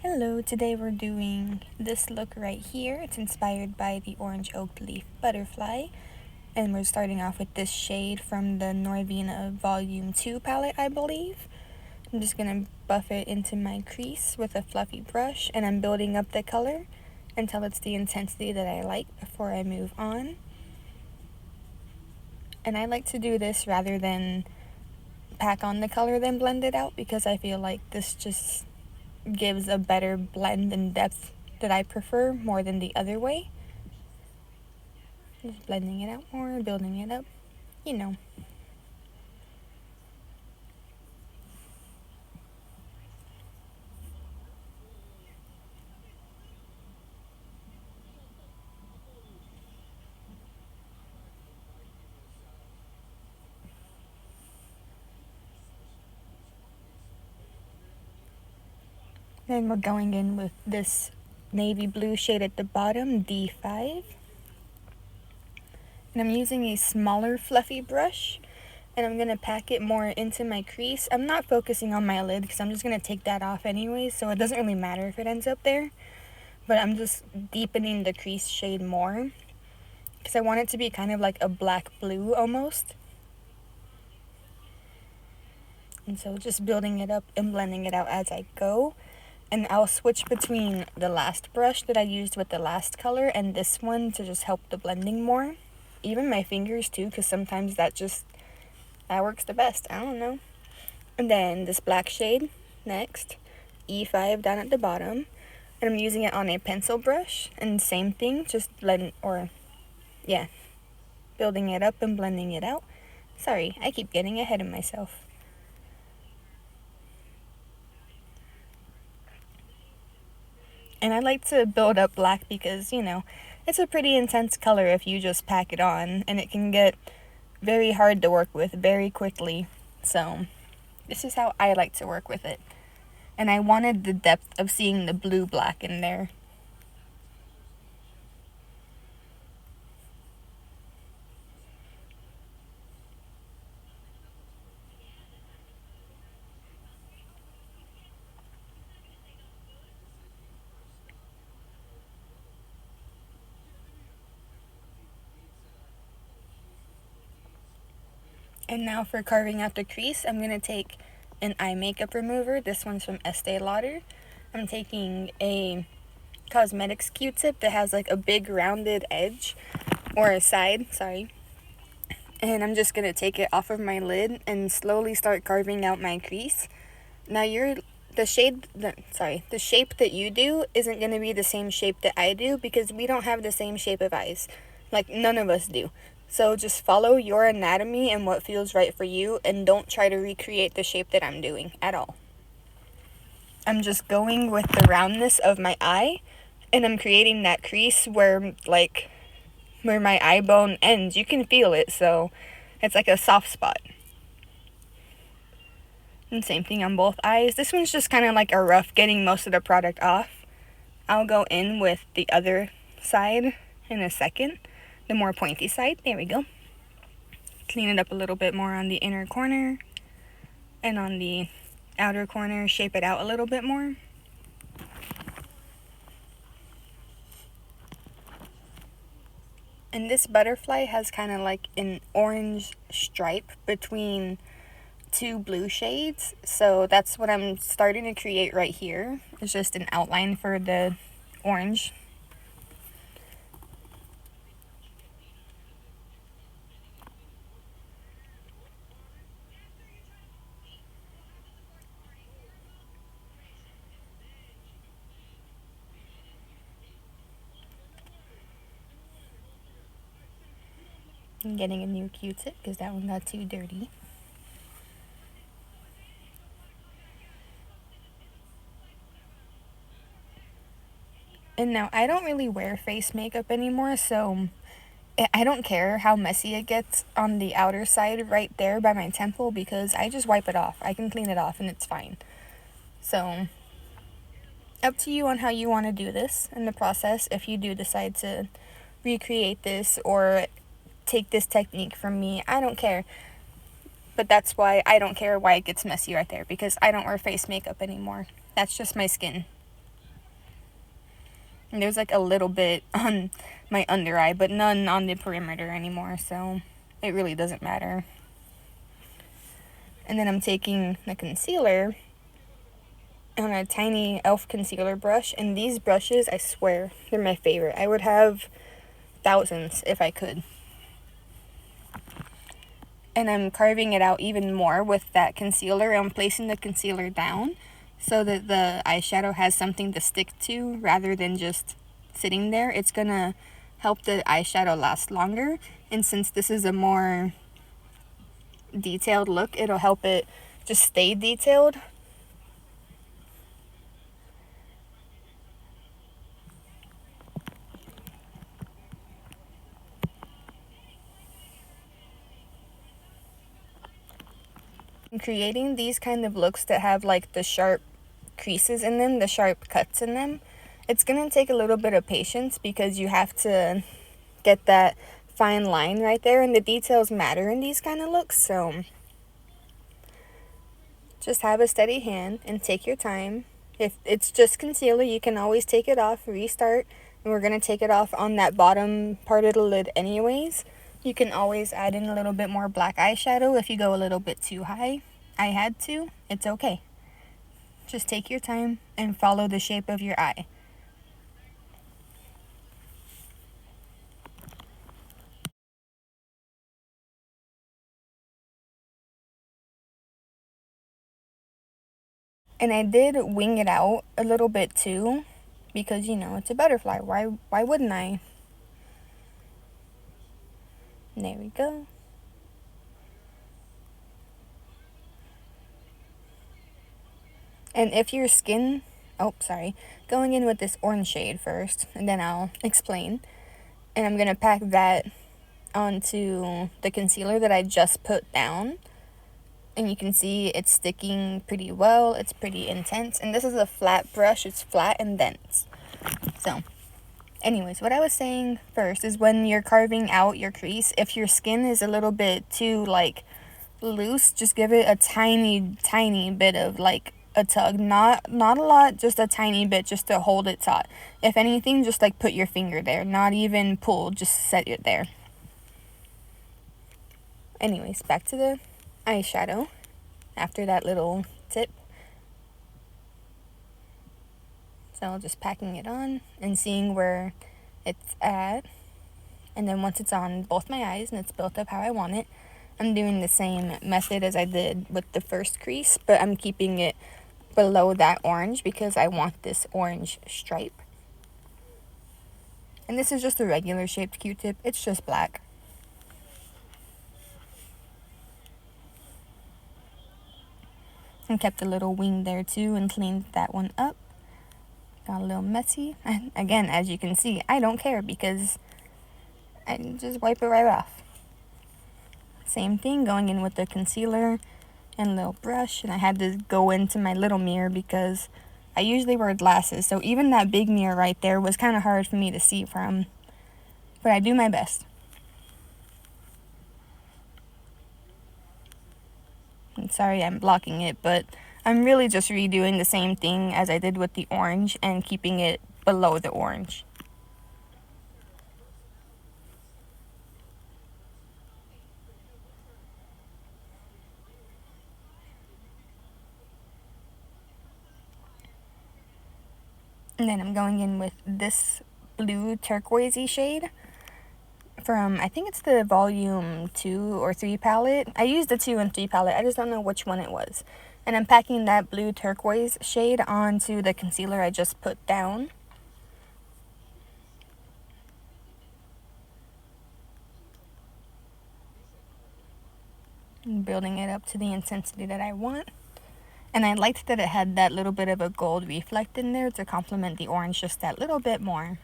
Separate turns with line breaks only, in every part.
Hello, today we're doing this look right here. It's inspired by the orange Oakleaf Butterfly. And we're starting off with this shade from the Norvina Volume 2 palette, I believe. I'm just going to buff it into my crease with a fluffy brush, and I'm building up the color until it's the intensity that I like before I move on. And I like to do this rather than pack on the color than blend it out, because I feel like this just gives a better blend and depth that I prefer more than the other way. Just blending it out more, building it up, you know. Then we're going in with this navy blue shade at the bottom, D5. And I'm using a smaller fluffy brush, and I'm going to pack it more into my crease. I'm not focusing on my lid because I'm just going to take that off anyway, so it doesn't really matter if it ends up there. But I'm just deepening the crease shade more because I want it to be kind of like a black blue almost. And so just building it up and blending it out as I go. And I'll switch between the last brush that I used with the last color and this one to just help the blending more. Even my fingers too, because sometimes that works the best. I don't know. And then this black shade next, E5 down at the bottom. And I'm using it on a pencil brush. And same thing, just building it up and blending it out. Sorry, I keep getting ahead of myself. And I like to build up black because, it's a pretty intense color if you just pack it on, and it can get very hard to work with very quickly. So this is how I like to work with it. And I wanted the depth of seeing the blue black in there. And now for carving out the crease, I'm going to take an eye makeup remover. This one's from Estee Lauder. I'm taking a cosmetics Q-tip that has like a big rounded edge, or a side, sorry. And I'm just going to take it off of my lid and slowly start carving out my crease. Now the shape that you do isn't going to be the same shape that I do because we don't have the same shape of eyes. Like, none of us do. So just follow your anatomy and what feels right for you, and don't try to recreate the shape that I'm doing at all. I'm just going with the roundness of my eye, and I'm creating that crease where my eye bone ends. You can feel it, so it's like a soft spot. And same thing on both eyes. This one's just kind of like a rough getting most of the product off. I'll go in with the other side in a second. The more pointy side. There we go. Clean it up a little bit more on the inner corner. And on the outer corner, shape it out a little bit more. And this butterfly has kind of like an orange stripe between two blue shades. So that's what I'm starting to create right here. It's just an outline for the orange. I'm getting a new Q-tip because that one got too dirty. And now I don't really wear face makeup anymore, so I don't care how messy it gets on the outer side right there by my temple because I just wipe it off. I can clean it off and it's fine. So up to you on how you want to do this in the process. If you do decide to recreate this or take this technique from me, I don't care. But that's why I don't care why it gets messy right there, because I don't wear face makeup anymore. That's just my skin. And there's like a little bit on my under eye, but none on the perimeter anymore, so it really doesn't matter. And then I'm taking the concealer on a tiny e.l.f. concealer brush, and these brushes, I swear, they're my favorite. I would have thousands if I could. And I'm carving it out even more with that concealer. I'm placing the concealer down so that the eyeshadow has something to stick to rather than just sitting there. It's gonna help the eyeshadow last longer, and since this is a more detailed look, it'll help it just stay detailed. Creating these kind of looks that have like the sharp creases in them, the sharp cuts in them, it's gonna take a little bit of patience because you have to get that fine line right there, and the details matter in these kind of looks. So just have a steady hand and take your time. If it's just concealer, you can always take it off, restart, and we're gonna take it off on that bottom part of the lid anyways. You can always add in a little bit more black eyeshadow if you go a little bit too high. I had to. It's okay. Just take your time and follow the shape of your eye. And I did wing it out a little bit too, because you know, it's a butterfly. Why wouldn't I? There we go. And if your skin, going in with this orange shade first, and then I'll explain. And I'm going to pack that onto the concealer that I just put down. And you can see it's sticking pretty well. It's pretty intense. And this is a flat brush. It's flat and dense. So, anyways, what I was saying first is when you're carving out your crease, if your skin is a little bit too, like, loose, just give it a tiny bit of, like, a tug. Not a lot, just a tiny bit, just to hold it taut. If anything, just, like, put your finger there. Not even pull, just set it there. Anyways, back to the eyeshadow after that little tip. So I'm just packing it on and seeing where it's at. And then once it's on both my eyes and it's built up how I want it, I'm doing the same method as I did with the first crease, but I'm keeping it below that orange because I want this orange stripe. And this is just a regular shaped Q-tip. It's just black. And kept a little wing there too and cleaned that one up. Got a little messy. And again, as you can see, I don't care because I just wipe it right off. Same thing, going in with the concealer and a little brush. And I had to go into my little mirror because I usually wear glasses. So even that big mirror right there was kind of hard for me to see from. But I do my best. I'm sorry I'm blocking it, but I'm really just redoing the same thing as I did with the orange and keeping it below the orange. And then I'm going in with this blue turquoisey shade from, I think it's the volume 2 or 3 palette. I used the 2 and 3 palette. I just don't know which one it was. And I'm packing that blue turquoise shade onto the concealer I just put down. And building it up to the intensity that I want. And I liked that it had that little bit of a gold reflect in there to complement the orange just that little bit more.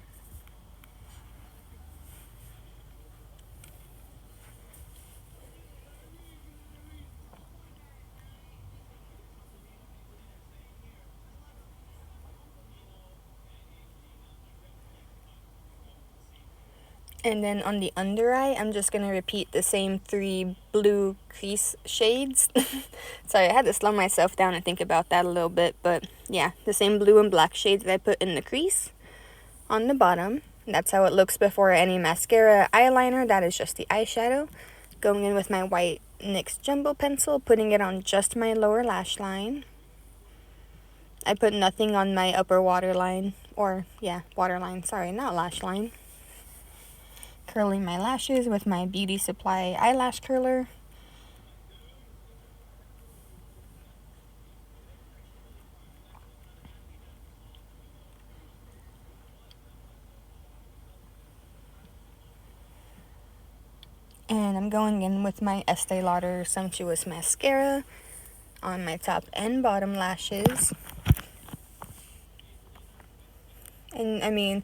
And then on the under eye, I'm just going to repeat the same 3 blue crease shades. Sorry, I had to slow myself down and think about that a little bit. But yeah, the same blue and black shades that I put in the crease. on the bottom. That's how it looks before any mascara, eyeliner. That is just the eyeshadow. Going in with my white NYX Jumbo pencil, putting it on just my lower lash line. I put nothing on my upper waterline, or yeah, waterline, sorry, not lash line. Curling my lashes with my Beauty Supply eyelash curler. And I'm going in with my Estee Lauder Sumptuous Mascara on my top and bottom lashes. And I mean,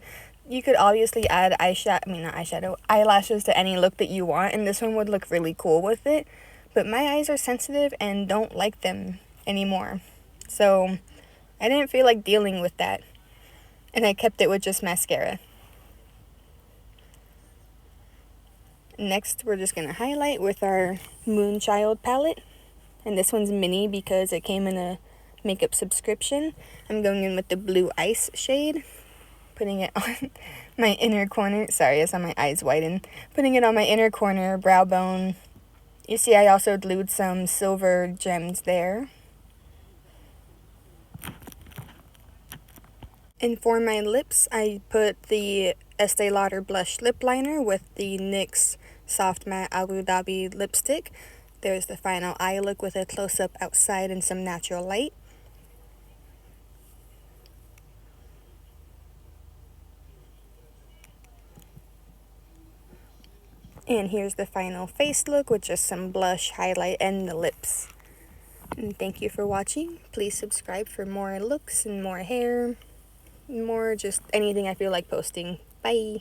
you could obviously add eyelashes to any look that you want, and this one would look really cool with it. But my eyes are sensitive and don't like them anymore. So I didn't feel like dealing with that. And I kept it with just mascara. Next, we're just going to highlight with our Moonchild palette. And this one's mini because it came in a makeup subscription. I'm going in with the Blue Ice shade. Putting it on my inner corner. Sorry, I saw my eyes widen. Putting it on my inner corner, brow bone. You see I also glued some silver gems there. And for my lips, I put the Estee Lauder Blush Lip Liner with the NYX Soft Matte Abu Dhabi lipstick. There's the final eye look with a close-up outside and some natural light. And here's the final face look with just some blush, highlight, and the lips. And thank you for watching. Please subscribe for more looks and more hair, more just anything I feel like posting. Bye!